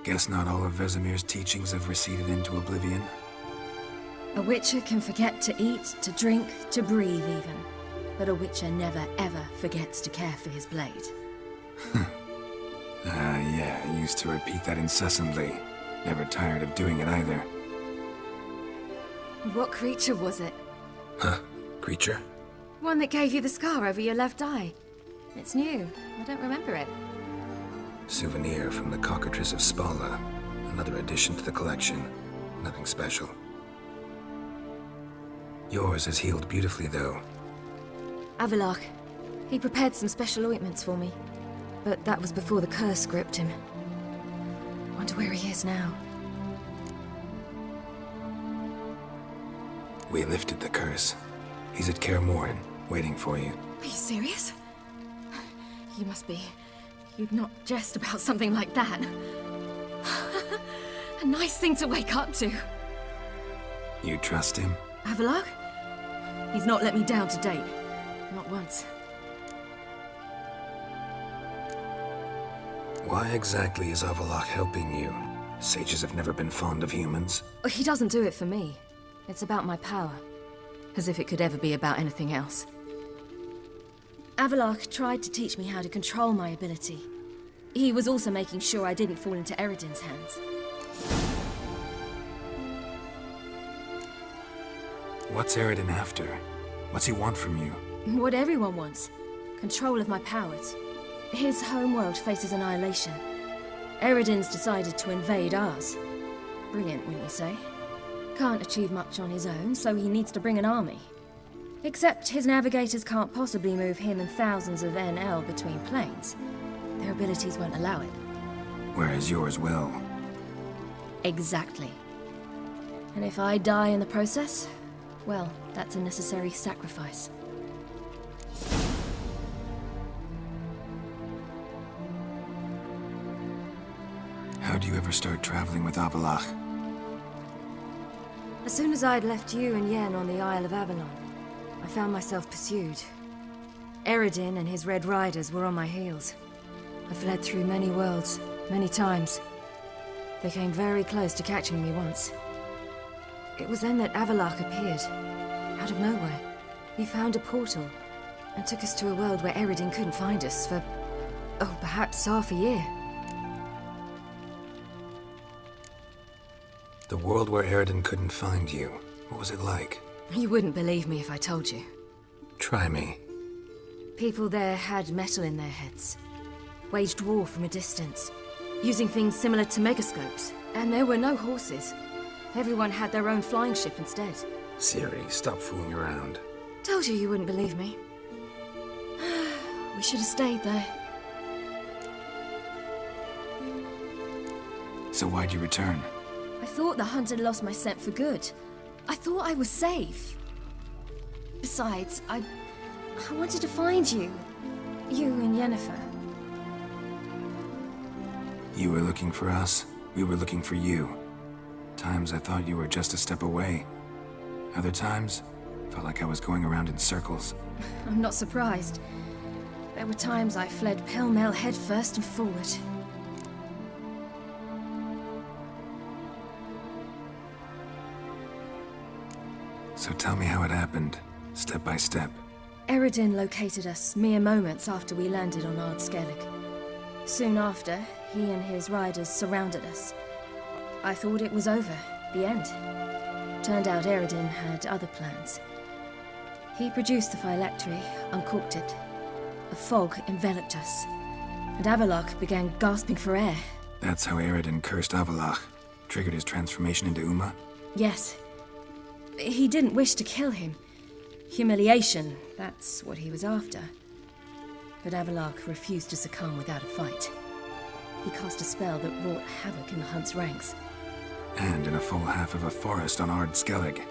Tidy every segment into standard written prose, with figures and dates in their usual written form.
Guess not all of Vesemir's teachings have receded into oblivion. A Witcher can forget to eat, to drink, to breathe even. But a Witcher never ever forgets to care for his blade. Yeah, I used to repeat that incessantly. Never tired of doing it either. What creature was it? Huh? Creature? One that gave you the scar over your left eye. It's new. I don't remember it. Souvenir from the Cockatrice of Spala. Another addition to the collection. Nothing special. Yours has healed beautifully, though. Avallac'h. He prepared some special ointments for me. But that was before the curse gripped him. Wonder where he is now. We lifted the curse. He's at Kaer Morhen, waiting for you. Are you serious? You must be. You'd not jest about something like that. A nice thing to wake up to. You trust him? Avallac'h? He's not let me down to date. Not once. Why exactly is Avallac'h helping you? Sages have never been fond of humans. He doesn't do it for me. It's about my power. As if it could ever be about anything else. Avallac'h tried to teach me how to control my ability. He was also making sure I didn't fall into Eredin's hands. What's Eredin after? What's he want from you? What everyone wants. Control of my powers. His homeworld faces annihilation. Eredin's decided to invade ours. Brilliant, wouldn't you say? Can't achieve much on his own, so he needs to bring an army. Except his navigators can't possibly move him and thousands of NL between planes. Their abilities won't allow it. Whereas yours will. Exactly. And if I die in the process, well, that's a necessary sacrifice. How'd you ever start traveling with Avallac'h? As soon as I'd left you and Yen on the Isle of Avalon, I found myself pursued. Eredin and his Red Riders were on my heels. I fled through many worlds, many times. They came very close to catching me once. It was then that Avallac'h appeared, out of nowhere. He found a portal, and took us to a world where Eredin couldn't find us for, oh, perhaps half a year. The world where Eredin couldn't find you. What was it like? You wouldn't believe me if I told you. Try me. People there had metal in their heads. Waged war from a distance, using things similar to megascopes. And there were no horses. Everyone had their own flying ship instead. Ciri, stop fooling around. Told you wouldn't believe me. We should have stayed there. So why'd you return? I thought the hunt had lost my scent for good. I thought I was safe. Besides, I wanted to find you. You and Yennefer. You were looking for us. We were looking for you. Times I thought you were just a step away. Other times, felt like I was going around in circles. I'm not surprised. There were times I fled pell-mell headfirst and forward. So tell me how it happened, step by step. Eredin located us mere moments after we landed on Ard Skellig. Soon after, he and his riders surrounded us. I thought it was over, the end. Turned out Eredin had other plans. He produced the Fireplace, uncorked it. A fog enveloped us, and Avallac'h began gasping for air. That's how Eredin cursed Avallac'h, triggered his transformation into Uma? Yes. He didn't wish to kill him. Humiliation, that's what he was after. But Avallac'h refused to succumb without a fight. He cast a spell that wrought havoc in the hunt's ranks. And in a full half of a forest on Ard Skellig.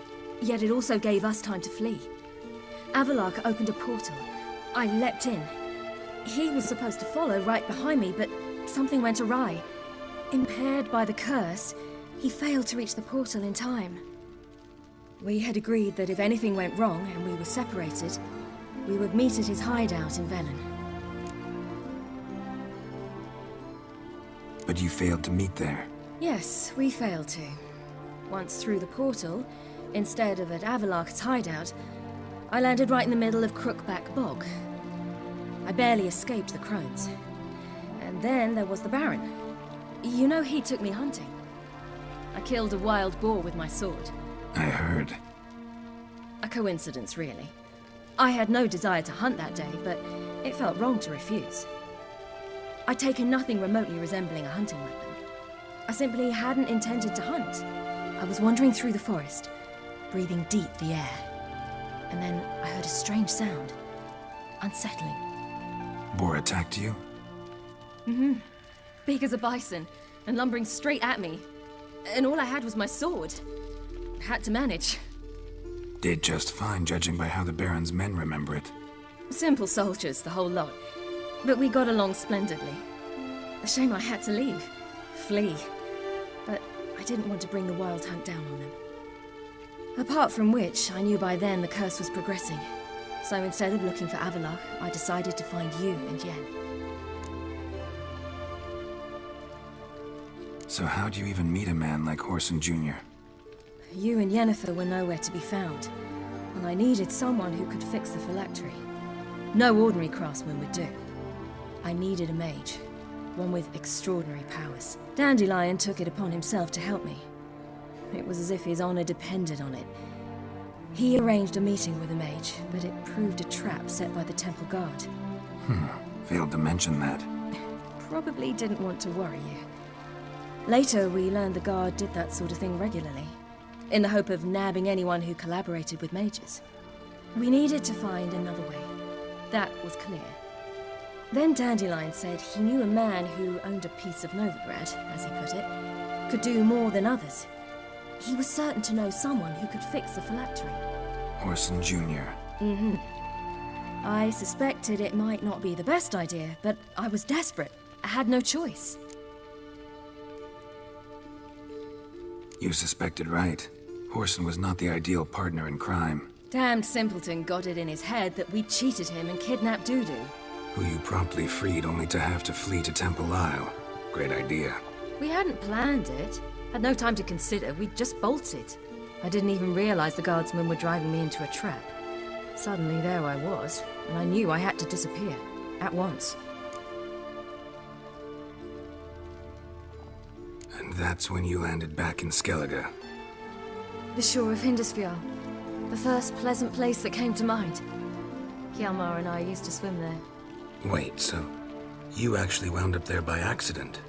Yet it also gave us time to flee. Avallac'h opened a portal. I leapt in. He was supposed to follow right behind me, but something went awry. Impaired by the curse, he failed to reach the portal in time. We had agreed that if anything went wrong and we were separated, we would meet at his hideout in Velen. but you failed to meet there. Yes, we failed to. Once through the portal, instead of at Avalok's hideout, I landed right in the middle of Crookback Bog. I barely escaped the crones. And then there was the Baron. You know, he took me hunting. I killed a wild boar with my sword. I heard. A coincidence, really. I had no desire to hunt that day, but it felt wrong to refuse. I'd taken nothing remotely resembling a hunting weapon. I simply hadn't intended to hunt. I was wandering through the forest, breathing deep the air. And then I heard a strange sound. Unsettling. Boar attacked you? Mm-hmm. Big as a bison, and lumbering straight at me. And all I had was my sword. Had to manage. Did just fine, judging by how the Baron's men remember it. Simple soldiers, the whole lot. But we got along splendidly. A shame I had to leave. Flee. But I didn't want to bring the Wild Hunt down on them. Apart from which, I knew by then the curse was progressing. So instead of looking for Avalok, I decided to find you and Yen. So how'd you even meet a man like Whoreson Jr.? You and Yennefer were nowhere to be found, and I needed someone who could fix the phylactery. No ordinary craftsman would do. I needed a mage, one with extraordinary powers. Dandelion took it upon himself to help me. It was as if his honor depended on it. He arranged a meeting with a mage, but it proved a trap set by the temple guard. Failed to mention that. Probably didn't want to worry you. Later, we learned the guard did that sort of thing regularly, in the hope of nabbing anyone who collaborated with mages. We needed to find another way. That was clear. Then Dandelion said he knew a man who owned a piece of Novigrad, as he put it, could do more than others. He was certain to know someone who could fix the phylactery. Whoreson Jr. Mm-hmm. I suspected it might not be the best idea, but I was desperate. I had no choice. You suspected right. Whoreson was not the ideal partner in crime. Damned simpleton got it in his head that we cheated him and kidnapped Dudu. Who you promptly freed only to have to flee to Temple Isle. Great idea. We hadn't planned it. Had no time to consider. We just bolted. I didn't even realize the guardsmen were driving me into a trap. Suddenly there I was, and I knew I had to disappear. At once. And that's when you landed back in Skellige. The shore of Hindisfjall. The first pleasant place that came to mind. Hjalmar and I used to swim there. Wait, so you actually wound up there by accident?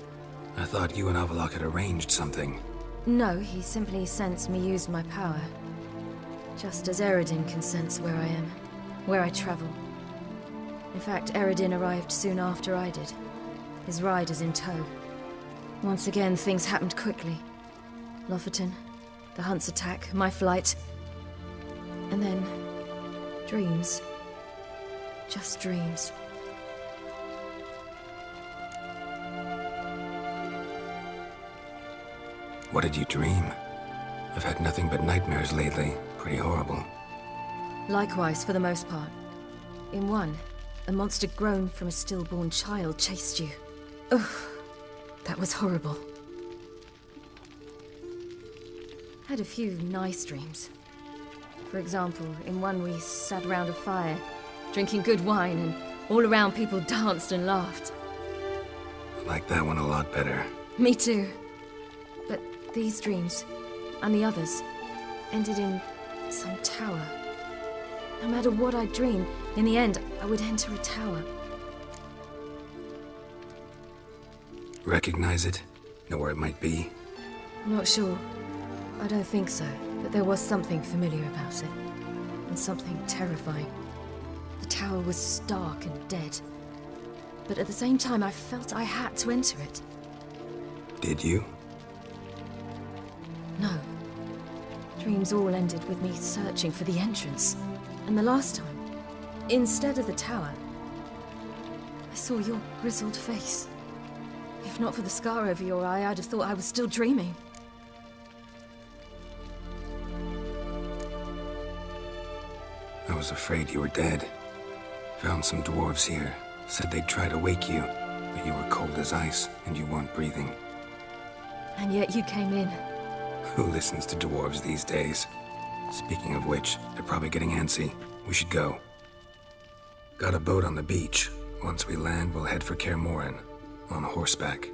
I thought you and Avalok had arranged something. No, he simply sensed me used my power. Just as Eredin can sense where I am, where I travel. In fact, Eredin arrived soon after I did. His riders in tow. Once again, things happened quickly. Lofoten, the Hunt's attack, my flight. And then, dreams. Just dreams. What did you dream? I've had nothing but nightmares lately. Pretty horrible. Likewise, for the most part. In one, a monster grown from a stillborn child chased you. Ugh, that was horrible. Had a few nice dreams. For example, in one we sat around a fire, drinking good wine, and all around people danced and laughed. I like that one a lot better. Me too. But these dreams, and the others, ended in some tower. No matter what I dreamed, in the end, I would enter a tower. Recognize it? Know where it might be? Not sure. I don't think so, but there was something familiar about it. And something terrifying. The tower was stark and dead. But at the same time, I felt I had to enter it. Did you? No. Dreams all ended with me searching for the entrance. And the last time, instead of the tower, I saw your grizzled face. If not for the scar over your eye, I'd have thought I was still dreaming. I was afraid you were dead. Found some dwarves here. Said they'd try to wake you. But you were cold as ice, and you weren't breathing. And yet you came in. Who listens to dwarves these days? Speaking of which, they're probably getting antsy. We should go. Got a boat on the beach. Once we land, we'll head for Kaer Morhen. On horseback.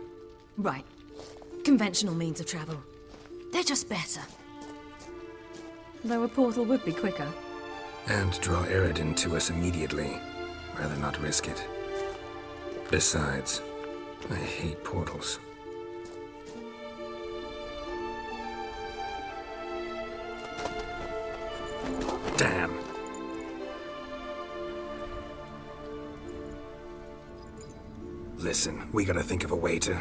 Right. Conventional means of travel. They're just better. Though a portal would be quicker. And draw Eredin to us immediately. Rather not risk it. Besides, I hate portals. Damn. Listen, we gotta think of a way to...